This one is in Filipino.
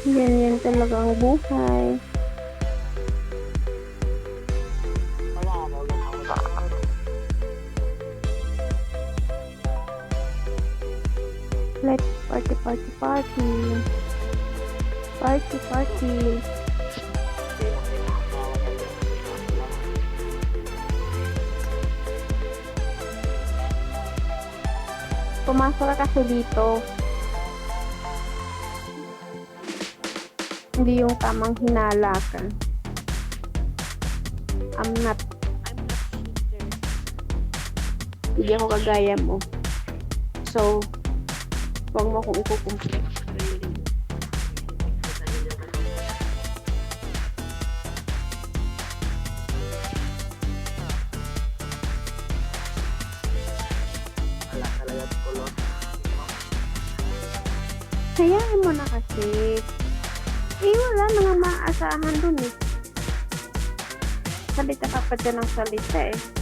Ganyan talaga ang buhay. Let's party, party, party. Party, party. Pumasok ka kasi dito. Hindi yung tamang hinala ka. I'm not cheater. Hindi ako kagaya mo. So, huwag mo akong ikukumplit. Hayaan mo na kasi. Wala nang maaasahan dun eh. Salita ka pa dyan ng salita eh.